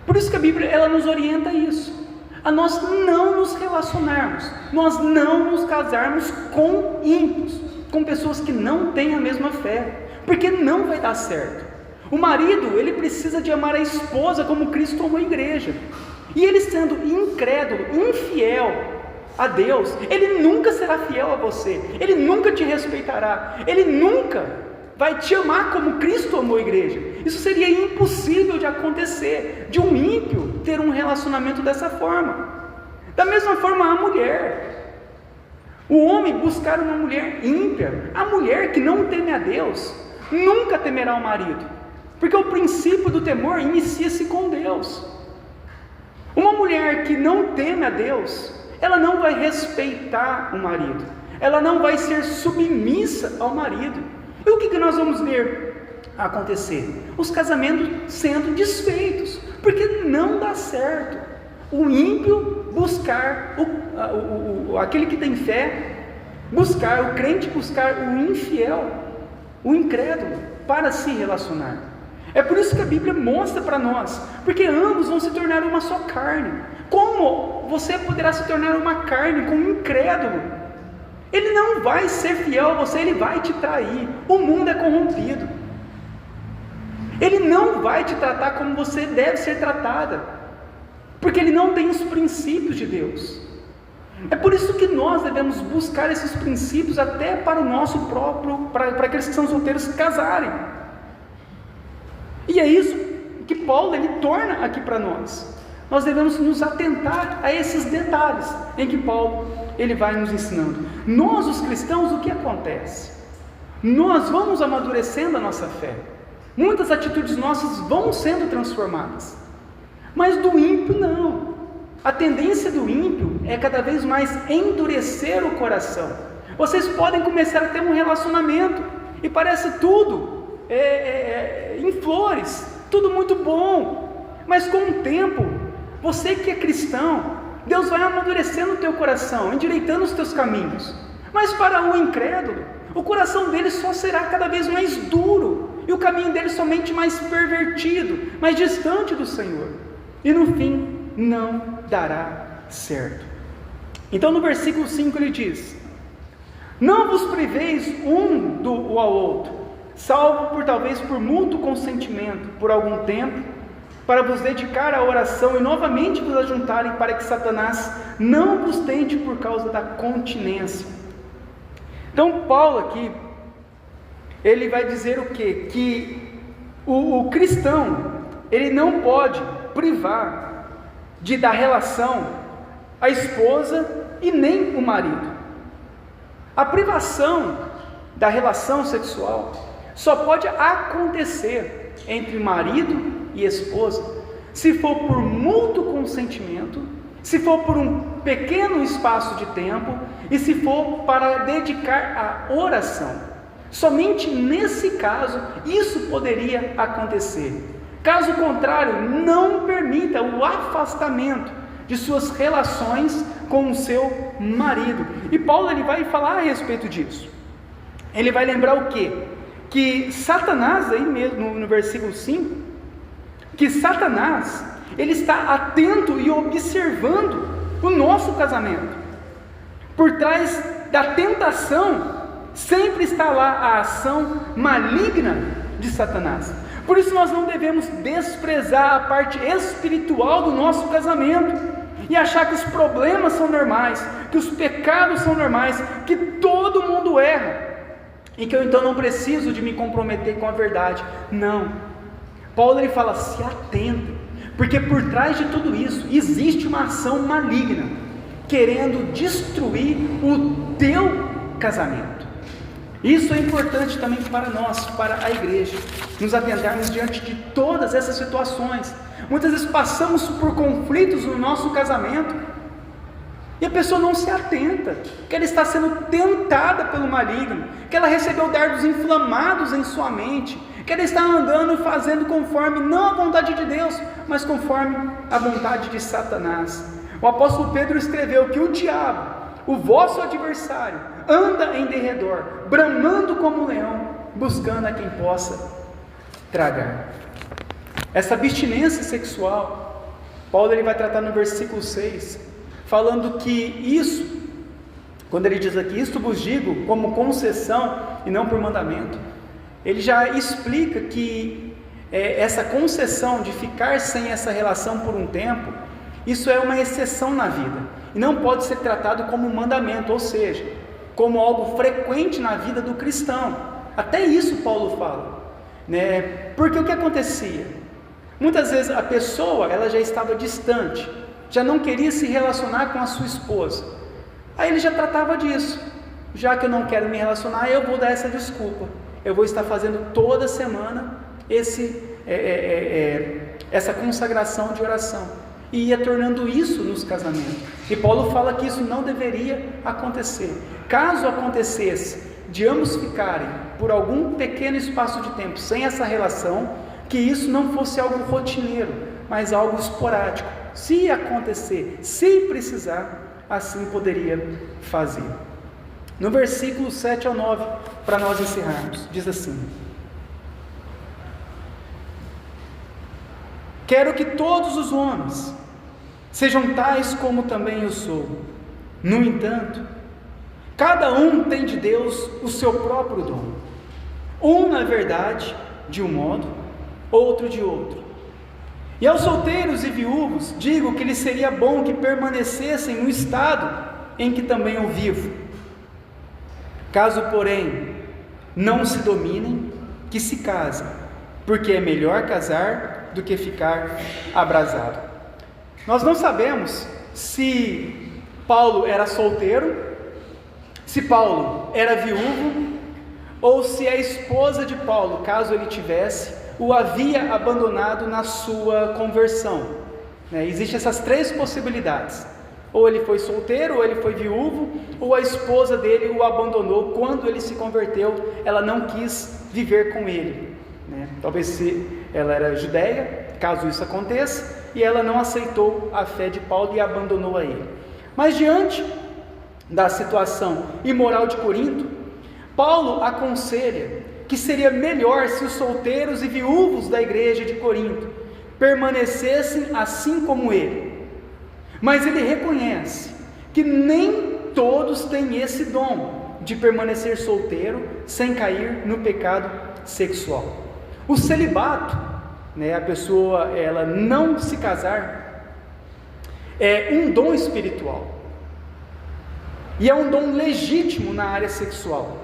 Por isso que a Bíblia, ela nos orienta a isso, a nós não nos relacionarmos, nós não nos casarmos com ímpios, com pessoas que não têm a mesma fé, porque não vai dar certo. O marido, ele precisa de amar a esposa como Cristo amou a igreja, e ele sendo incrédulo, infiel a Deus, ele nunca será fiel a você, ele nunca te respeitará, ele nunca vai te amar como Cristo amou a igreja. Isso seria impossível de acontecer, de um ímpio ter um relacionamento dessa forma. Da mesma forma a mulher, o homem buscar uma mulher ímpia, a mulher que não teme a Deus, nunca temerá o marido, porque o princípio do temor inicia-se com Deus. Uma mulher que não teme a Deus, ela não vai respeitar o marido, ela não vai ser submissa ao marido. E o que nós vamos ver acontecer? Os casamentos sendo desfeitos, porque não dá certo o ímpio buscar, aquele que tem fé, buscar, o crente buscar o infiel, o incrédulo, para se relacionar. É por isso que a Bíblia mostra para nós, porque ambos vão se tornar uma só carne. Como você poderá se tornar uma carne com um incrédulo? Ele não vai ser fiel a você, ele vai te trair. O mundo é corrompido, ele não vai te tratar como você deve ser tratada, porque ele não tem os princípios de Deus. É por isso que nós devemos buscar esses princípios até para o nosso próprio, para aqueles que são solteiros se casarem. E é isso que Paulo, ele torna aqui para nós. Nós devemos nos atentar a esses detalhes em que Paulo, ele vai nos ensinando. Nós, os cristãos, o que acontece? Nós vamos amadurecendo a nossa fé, muitas atitudes nossas vão sendo transformadas, mas do ímpio não. a tendência do ímpio é cada vez mais endurecer o coração. Vocês podem começar a ter um relacionamento e parece tudo em flores, tudo muito bom, mas com o tempo, você que é cristão, Deus vai amadurecendo o teu coração, endireitando os teus caminhos. Mas para o incrédulo, o coração dele só será cada vez mais duro, e o caminho dele somente mais pervertido, mais distante do Senhor, e no fim não dará certo. Então no versículo 5 ele diz: não vos priveis um ao outro, salvo talvez por mútuo consentimento, por algum tempo, para vos dedicar à oração e novamente vos ajuntarem, para que Satanás não vos tente por causa da continência. Então Paulo aqui, ele vai dizer o quê? Que o cristão, ele não pode privar da relação a esposa e nem o marido. A privação da relação sexual só pode acontecer entre marido e esposa se for por mútuo consentimento, se for por um pequeno espaço de tempo e se for para dedicar à oração. Somente nesse caso isso poderia acontecer. Caso contrário, não permita o afastamento de suas relações com o seu marido. E Paulo ele vai falar a respeito disso. Ele vai lembrar o quê? Que Satanás, aí mesmo no versículo 5, que Satanás, ele está atento e observando o nosso casamento. Por trás da tentação, sempre está lá a ação maligna de Satanás. Por isso nós não devemos desprezar a parte espiritual do nosso casamento e achar que os problemas são normais, que os pecados são normais, que todo mundo erra e que eu então não preciso de me comprometer com a verdade. Não. Paulo ele fala: se atenta, porque por trás de tudo isso existe uma ação maligna querendo destruir o teu casamento. Isso é importante também para nós, para a igreja, nos atentarmos diante de todas essas situações. Muitas vezes passamos por conflitos no nosso casamento e a pessoa não se atenta, que ela está sendo tentada pelo maligno, que ela recebeu dardos inflamados em sua mente, que ela está andando e fazendo conforme não a vontade de Deus, mas conforme a vontade de Satanás. O apóstolo Pedro escreveu que o diabo, o vosso adversário, anda em derredor, bramando como um leão, buscando a quem possa tragar. Essa abstinência sexual, Paulo ele vai tratar no versículo 6, falando que isso, quando ele diz aqui, isto vos digo como concessão e não por mandamento, ele já explica que essa concessão de ficar sem essa relação por um tempo, isso é uma exceção na vida, e não pode ser tratado como um mandamento, ou seja, como algo frequente na vida do cristão. Até isso Paulo fala, né? Porque o que acontecia? Muitas vezes a pessoa ela já estava distante, já não queria se relacionar com a sua esposa, aí ele já tratava disso: já que eu não quero me relacionar, eu vou dar essa desculpa, eu vou estar fazendo toda semana essa consagração de oração, e ia tornando isso nos casamentos. E Paulo fala que isso não deveria acontecer. Caso acontecesse de ambos ficarem por algum pequeno espaço de tempo sem essa relação, que isso não fosse algo rotineiro, mas algo esporádico. Se acontecer, se precisar, assim poderia fazer. No versículo 7 ao 9, para nós encerrarmos, diz assim: quero que todos os homens sejam tais como também eu sou. No entanto, cada um tem de Deus o seu próprio dom. Um, na verdade, de um modo, outro de outro. E aos solteiros e viúvos digo que lhes seria bom que permanecessem no estado em que também eu vivo. Caso, porém, não se dominem, que se casem, porque é melhor casar do que ficar abrasado. Nós não sabemos se Paulo era solteiro, se Paulo era viúvo, ou se a esposa de Paulo, caso ele tivesse, o havia abandonado na sua conversão. Existem essas 3 possibilidades: ou ele foi solteiro, ou ele foi viúvo, ou a esposa dele o abandonou quando ele se converteu, ela não quis viver com ele, Talvez se ela era judeia, caso isso aconteça, e ela não aceitou a fé de Paulo e abandonou a ele. Mas diante da situação imoral de Corinto, Paulo aconselha que seria melhor se os solteiros e viúvos da igreja de Corinto permanecessem assim como ele. Mas ele reconhece que nem todos têm esse dom de permanecer solteiro sem cair no pecado sexual. O celibato, a pessoa ela não se casar, é um dom espiritual e é um dom legítimo na área sexual.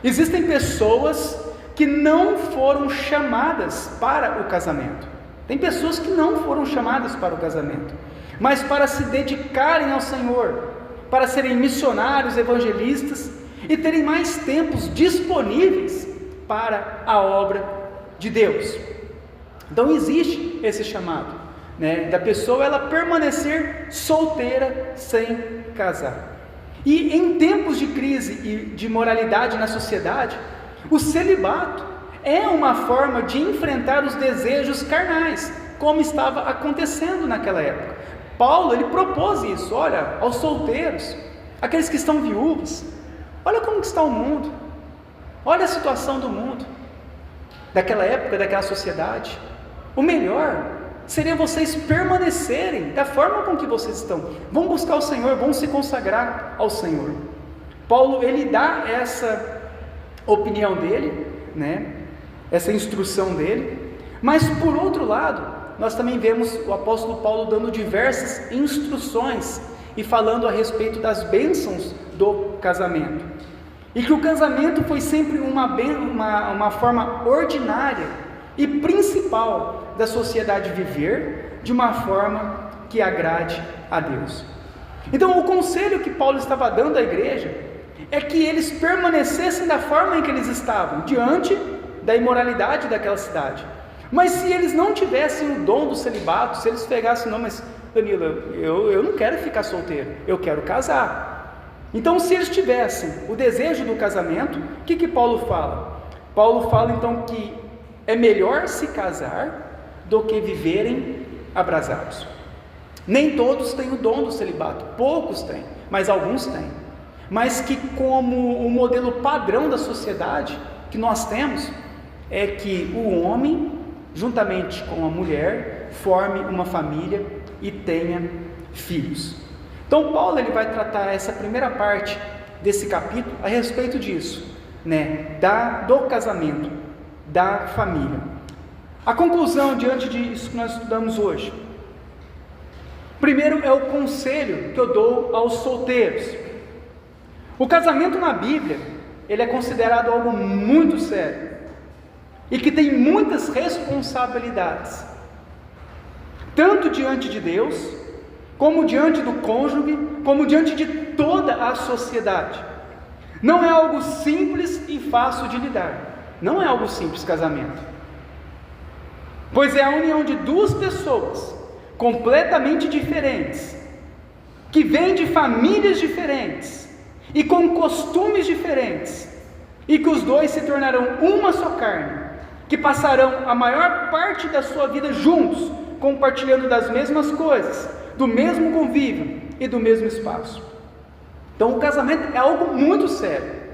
Existem pessoas que não foram chamadas para o casamento. Tem pessoas que não foram chamadas para o casamento, mas para se dedicarem ao Senhor, para serem missionários, evangelistas e terem mais tempos disponíveis para a obra de Deus. Então existe esse chamado, da pessoa ela permanecer solteira sem casar. E em tempos de crise e de moralidade na sociedade, o celibato é uma forma de enfrentar os desejos carnais, como estava acontecendo naquela época. Paulo, ele propôs isso: olha, aos solteiros, aqueles que estão viúvos, olha como que está o mundo, olha a situação do mundo, daquela época, daquela sociedade. O melhor seria vocês permanecerem da forma com que vocês estão. Vão buscar o Senhor, vão se consagrar ao Senhor. Paulo, ele dá essa opinião dele, essa instrução dele. Mas por outro lado, nós também vemos o apóstolo Paulo dando diversas instruções e falando a respeito das bênçãos do casamento, e que o casamento foi sempre uma forma ordinária e principal da sociedade viver de uma forma que agrade a Deus. Então o conselho que Paulo estava dando à igreja é que eles permanecessem da forma em que eles estavam, diante da imoralidade daquela cidade. Mas se eles não tivessem o dom do celibato, se eles pegassem: não, mas Danilo, eu não quero ficar solteiro, eu quero casar. Então, se eles tivessem o desejo do casamento, o que Paulo fala? Paulo fala então que é melhor se casar do que viverem abrasados. Nem todos têm o dom do celibato, poucos têm, mas alguns têm. Mas que, como o modelo padrão da sociedade que nós temos, é que o homem, juntamente com a mulher, forme uma família e tenha filhos. Então Paulo ele vai tratar essa primeira parte desse capítulo a respeito disso, do casamento, da família. A conclusão diante disso que nós estudamos hoje: primeiro é o conselho que eu dou aos solteiros. O casamento na Bíblia, ele é considerado algo muito sério e que tem muitas responsabilidades, tanto diante de Deus, como diante do cônjuge, como diante de toda a sociedade. Não é algo simples e fácil de lidar. Não é algo simples casamento, pois é a união de duas pessoas completamente diferentes, que vêm de famílias diferentes e com costumes diferentes, e que os dois se tornarão uma só carne, que passarão a maior parte da sua vida juntos, compartilhando das mesmas coisas, do mesmo convívio e do mesmo espaço. Então o casamento é algo muito sério.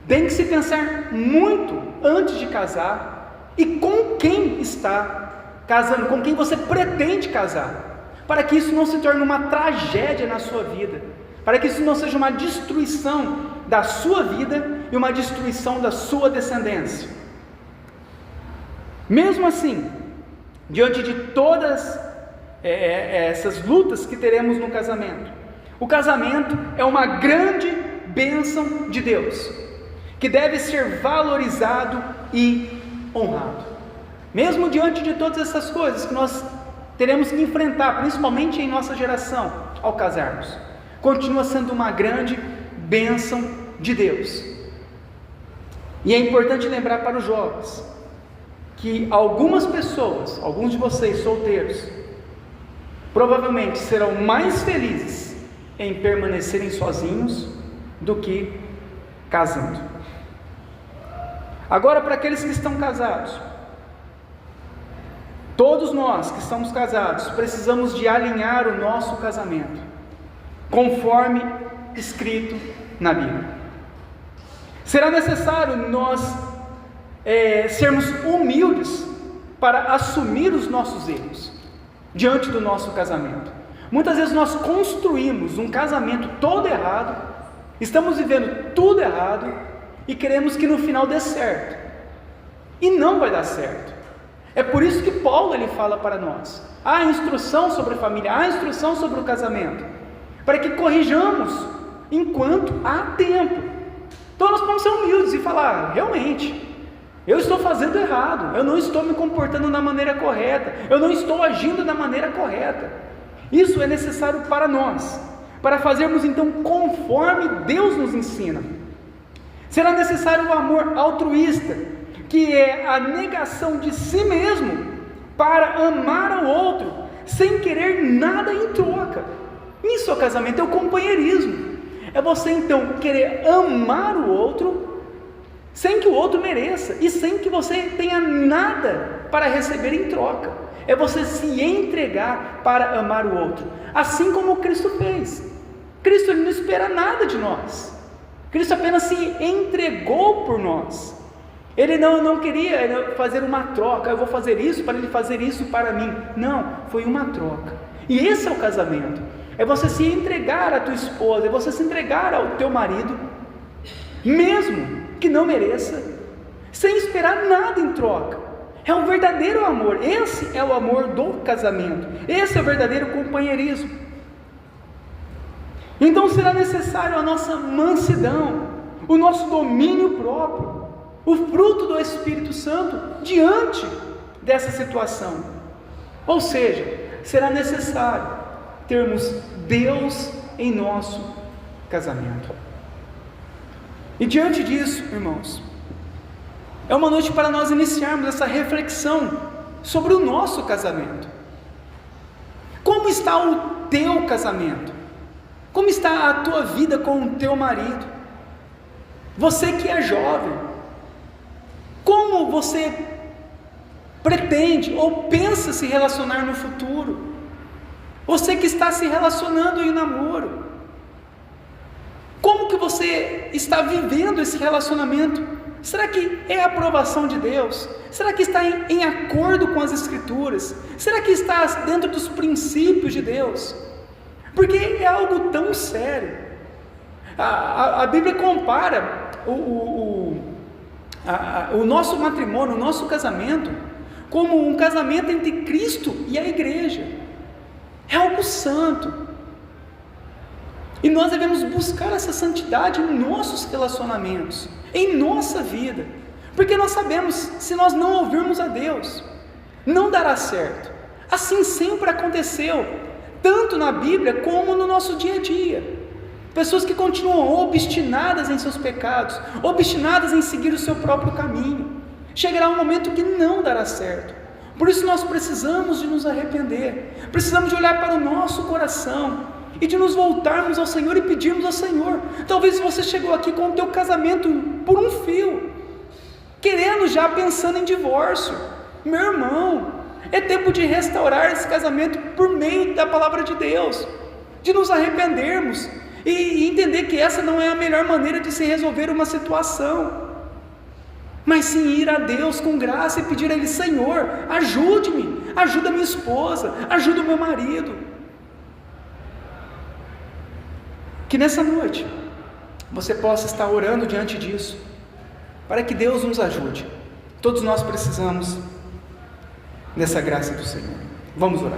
Tem que se pensar muito antes de casar e com quem está casando, com quem você pretende casar, para que isso não se torne uma tragédia na sua vida, para que isso não seja uma destruição da sua vida e uma destruição da sua descendência. Mesmo assim, diante de todas essas lutas que teremos no casamento, o casamento é uma grande bênção de Deus, que deve ser valorizado e honrado. Mesmo diante de todas essas coisas que nós teremos que enfrentar, principalmente em nossa geração, ao casarmos, continua sendo uma grande bênção de Deus. E é importante lembrar para os jovens que algumas pessoas, alguns de vocês solteiros, provavelmente serão mais felizes em permanecerem sozinhos do que casando. Agora, para aqueles que estão casados, todos nós que estamos casados precisamos de alinhar o nosso casamento conforme escrito na Bíblia. Será necessário nós sermos humildes para assumir os nossos erros diante do nosso casamento. Muitas vezes nós construímos um casamento todo errado, estamos vivendo tudo errado e queremos que no final dê certo, e não vai dar certo. É por isso que Paulo ele fala para nós: há instrução sobre a família, há instrução sobre o casamento, para que corrijamos enquanto há tempo. Então nós vamos ser humildes e falar: realmente, eu estou fazendo errado, eu não estou me comportando da maneira correta, eu não estou agindo da maneira correta. Isso é necessário para nós, para fazermos então conforme Deus nos ensina. Será necessário o amor altruísta, que é a negação de si mesmo para amar ao outro, sem querer nada em troca. Isso é o casamento, é o companheirismo. É você então querer amar o outro sem que o outro mereça e sem que você tenha nada para receber em troca. É você se entregar para amar o outro, assim como Cristo fez. Cristo ele não espera nada de nós, Cristo apenas se entregou por nós. Ele não queria fazer uma troca: eu vou fazer isso para ele fazer isso para mim. Não, foi uma troca. E esse é o casamento. É você se entregar à tua esposa, é você se entregar ao teu marido, mesmo que não mereça, sem esperar nada em troca. É um verdadeiro amor. Esse é o amor do casamento. Esse é o verdadeiro companheirismo. Então será necessário a nossa mansidão, o nosso domínio próprio, o fruto do Espírito Santo diante dessa situação. Ou seja, será necessário termos Deus em nosso casamento. E diante disso, irmãos, é uma noite para nós iniciarmos essa reflexão sobre o nosso casamento. Como está o teu casamento? Como está a tua vida com o teu marido? Você que é jovem, como você pretende ou pensa se relacionar no futuro? Você que está se relacionando em namoro, como que você está vivendo esse relacionamento? Será que é a aprovação de Deus? Será que está em acordo com as Escrituras? Será que está dentro dos princípios de Deus? Porque é algo tão sério. A Bíblia compara o nosso matrimônio, o nosso casamento, como um casamento entre Cristo e a igreja. É algo santo. E nós devemos buscar essa santidade em nossos relacionamentos, em nossa vida, porque nós sabemos, se nós não ouvirmos a Deus, não dará certo. Assim sempre aconteceu, tanto na Bíblia como no nosso dia a dia. Pessoas que continuam obstinadas em seus pecados, obstinadas em seguir o seu próprio caminho. Chegará um momento que não dará certo. Por isso nós precisamos de nos arrepender, precisamos de olhar para o nosso coração e de nos voltarmos ao Senhor e pedirmos ao Senhor. Talvez você chegou aqui com o teu casamento por um fio, querendo já, pensando em divórcio. Meu irmão, é tempo de restaurar esse casamento por meio da palavra de Deus, de nos arrependermos e entender que essa não é a melhor maneira de se resolver uma situação, mas sim ir a Deus com graça e pedir a Ele: Senhor, ajude-me, ajuda a minha esposa, ajuda o meu marido. Que nessa noite você possa estar orando diante disso, para que Deus nos ajude. Todos nós precisamos dessa graça do Senhor. Vamos orar.